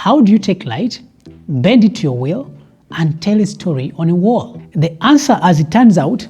How do you take light, bend it to your will, and tell a story on a wall? The answer, as it turns out,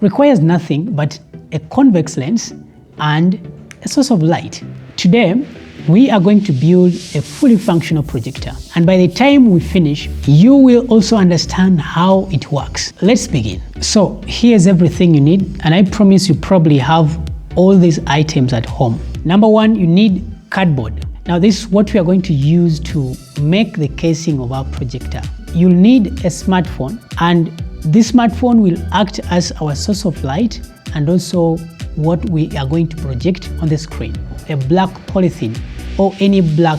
requires nothing but a convex lens and a source of light. Today, we are going to build a fully functional projector, and by the time we finish, you will also understand how it works. Let's begin. So here's everything you need, and I promise you probably have all these items at home. Number one, you need cardboard. Now this is what we are going to use to make the casing of our projector. You'll need a smartphone, and this smartphone will act as our source of light and also what we are going to project on the screen. A black polythene or any black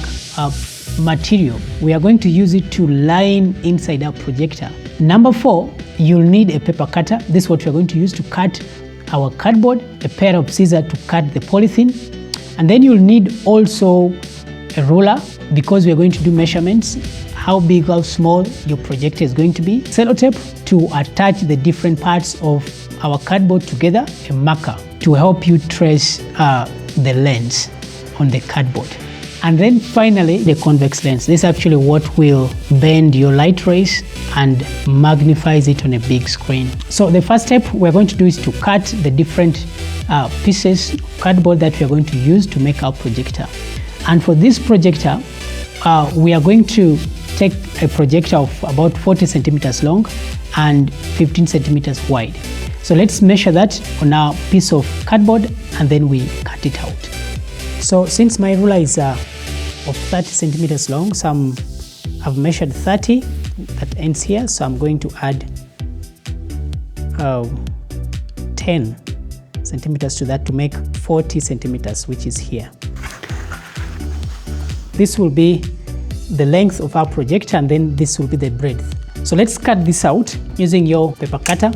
material. We are going to use it to line inside our projector. Number four, you'll need a paper cutter. This is what we're going to use to cut our cardboard, a pair of scissors to cut the polythene, and then you'll need also a ruler because we're going to do measurements, how big, how small your projector is going to be, sellotape to attach the different parts of our cardboard together, a marker to help you trace the lens on the cardboard. And then finally, the convex lens. This is actually what will bend your light rays and magnifies it on a big screen. So the first step we're going to do is to cut the different pieces of cardboard that we are going to use to make our projector. And for this projector, we are going to take a projector of about 40 centimeters long and 15 centimeters wide. So let's measure that on our piece of cardboard and then we cut it out. So since my ruler is of 30 centimeters long, some I've measured 30, that ends here, so I'm going to add 10 centimeters to that to make 40 centimeters, which is here. This will be the length of our projector, and then this will be the breadth. So let's cut this out using your paper cutter.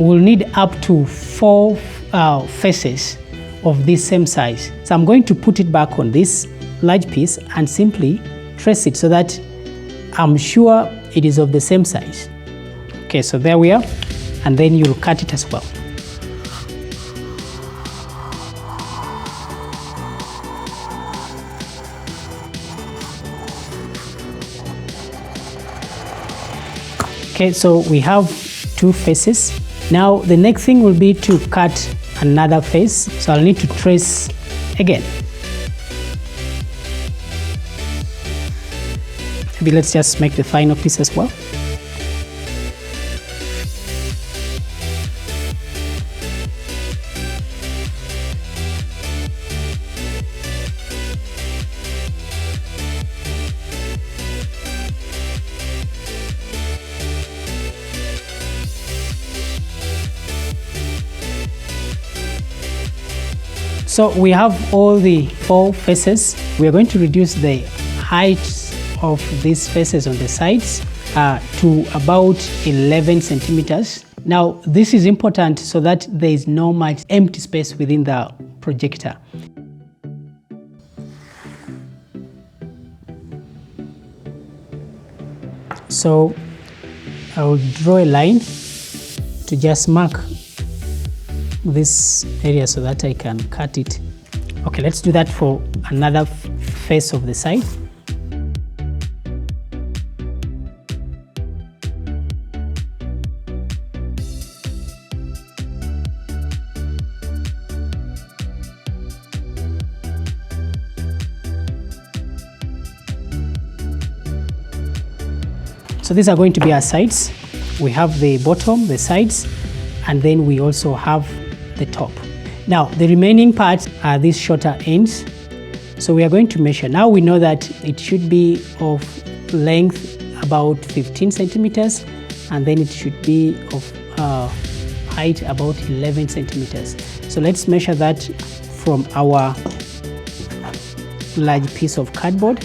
We'll need up to 4 faces of this same size. So I'm going to put it back on this large piece and simply trace it so that I'm sure it is of the same size. Okay, so there we are, and then you'll cut it as well. Okay, so we have 2 faces. Now the next thing will be to cut another face, so I'll need to trace again. Maybe let's just make the final piece as well. So we have all the 4 faces. We are going to reduce the height of these faces on the sides to about 11 centimeters. Now this is important so that there is no much empty space within the projector. So I will draw a line to just mark this area so that I can cut it. Okay, let's do that for another face of the side. So these are going to be our sides. We have the bottom, the sides, and then we also have the top. Now the remaining parts are these shorter ends. So we are going to measure. Now we know that it should be of length about 15 centimeters, and then it should be of height about 11 centimeters. So let's measure that from our large piece of cardboard.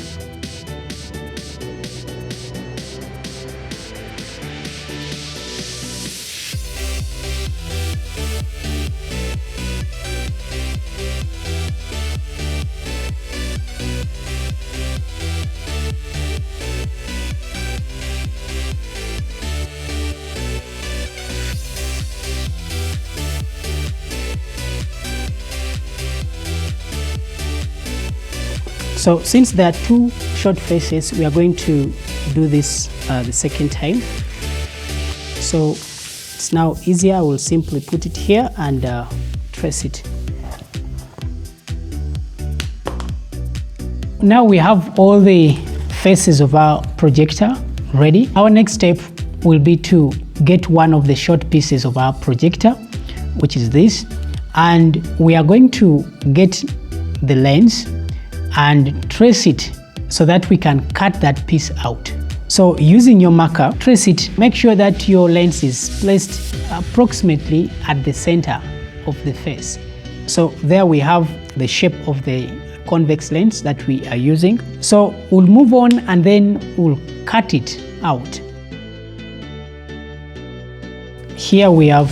So since there are two short faces, we are going to do this the second time. So it's now easier. I will simply put it here and trace it. Now we have all the faces of our projector ready. Our next step will be to get one of the short pieces of our projector, which is this, and we are going to get the lens and trace it so that we can cut that piece out. So using your marker, trace it. Make sure that your lens is placed approximately at the center of the face. So there we have the shape of the convex lens that we are using. So we'll move on and then we'll cut it out. Here we have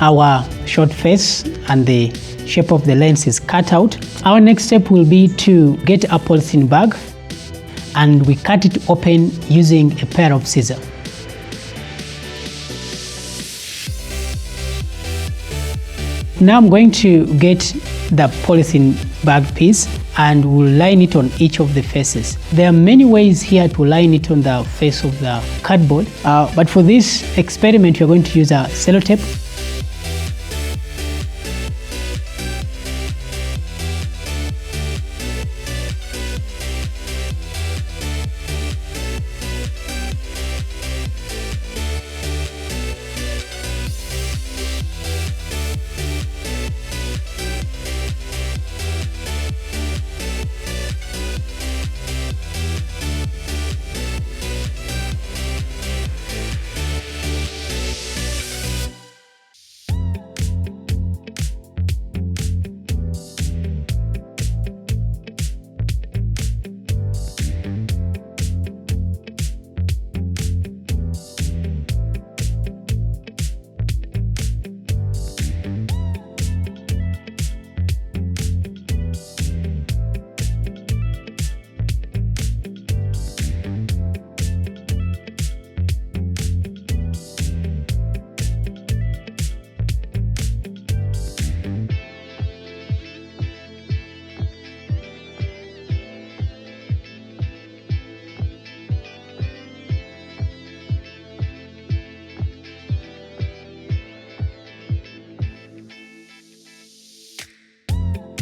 our short face and the shape of the lens is cut out. Our next step will be to get a polythene bag and we cut it open using a pair of scissors. Now I'm going to get the polythene bag piece and we'll line it on each of the faces. There are many ways here to line it on the face of the cardboard, but for this experiment you're going to use a sellotape.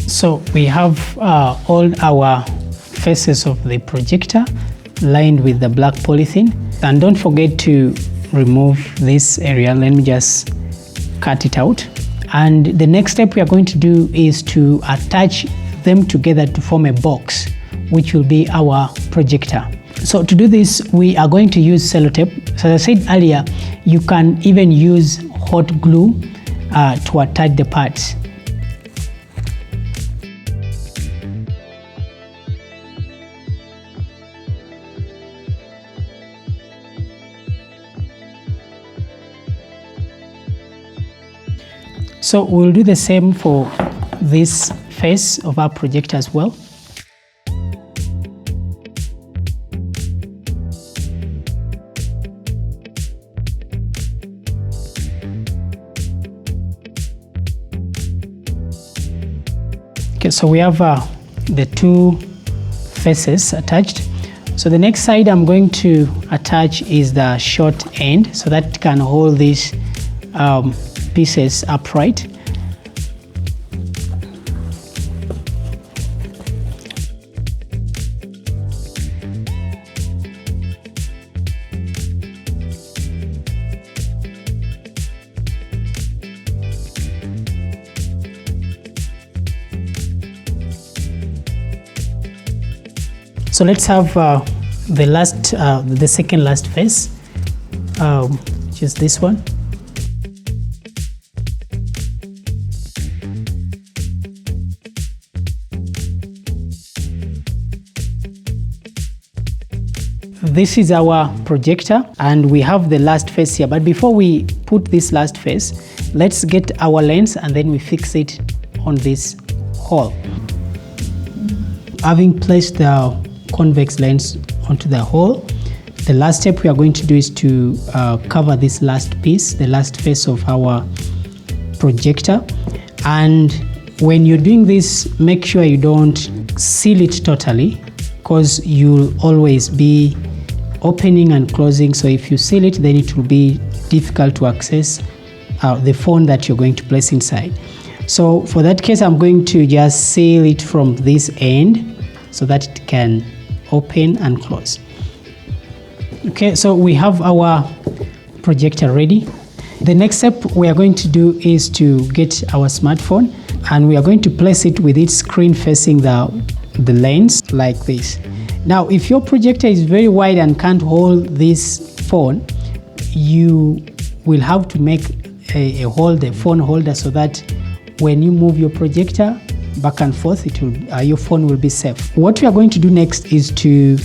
So we have all our faces of the projector lined with the black polythene. And don't forget to remove this area. Let me just cut it out. And the next step we are going to do is to attach them together to form a box, which will be our projector. So to do this, we are going to use sellotape. So as I said earlier, you can even use hot glue to attach the parts. So we'll do the same for this face of our projector as well. Okay, so we have the two faces attached. So the next side I'm going to attach is the short end so that it can hold these pieces upright. So let's have the second last face, which is this one. This is our projector and we have the last face here, but before we put this last face, let's get our lens and then we fix it on this hole. Having placed the convex lens onto the hole, the last step we are going to do is to cover this last piece, the last face of our projector. And when you're doing this, make sure you don't seal it totally. because you'll always be opening and closing, so if you seal it, then it will be difficult to access the phone that you're going to place inside. So for that case, I'm going to just seal it from this end so that it can open and close. Okay, so we have our projector ready. The next step we are going to do is to get our smartphone, and we are going to place it with its screen facing the lens like this. Now, if your projector is very wide and can't hold this phone, you will have to make a phone holder, so that when you move your projector back and forth, your phone will be safe. What we are going to do next is to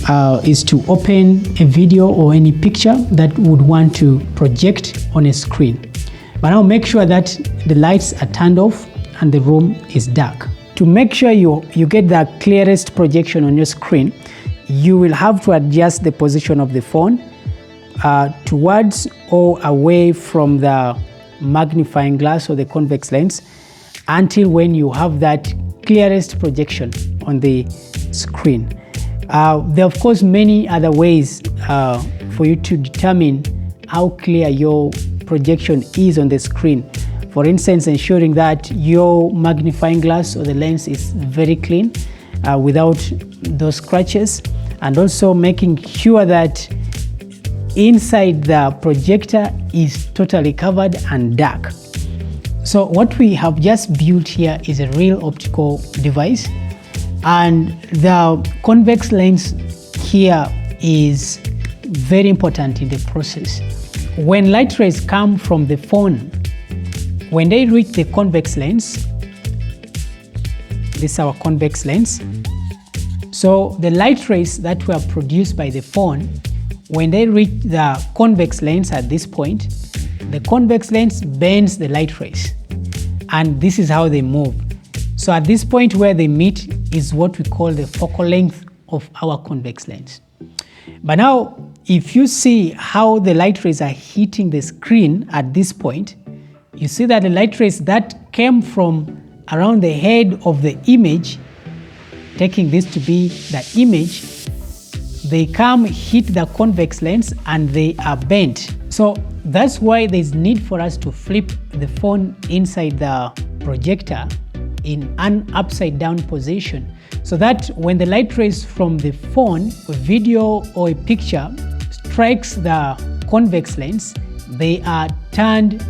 open a video or any picture that would want to project on a screen. But now make sure that the lights are turned off and the room is dark. To make sure you get the clearest projection on your screen, you will have to adjust the position of the phone towards or away from the magnifying glass or the convex lens until when you have that clearest projection on the screen. There are of course many other ways for you to determine how clear your projection is on the screen. For instance, ensuring that your magnifying glass or the lens is very clean without those scratches, and also making sure that inside the projector is totally covered and dark. So what we have just built here is a real optical device, and the convex lens here is very important in the process. When light rays come from the phone, when they reach the convex lens, this is our convex lens. So the light rays that were produced by the phone, when they reach the convex lens at this point, the convex lens bends the light rays, and this is how they move. So at this point where they meet is what we call the focal length of our convex lens. But now, if you see how the light rays are hitting the screen at this point, you see that the light rays that came from around the head of the image, taking this to be the image, they come, hit the convex lens, and they are bent. So that's why there's need for us to flip the phone inside the projector in an upside down position, so that when the light rays from the phone, a video or a picture strikes the convex lens, they are turned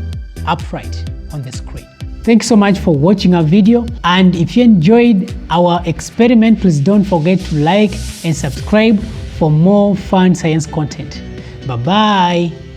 upright on the screen. Thanks so much for watching our video, and if you enjoyed our experiment, please don't forget to like and subscribe for more fun science content. Bye bye.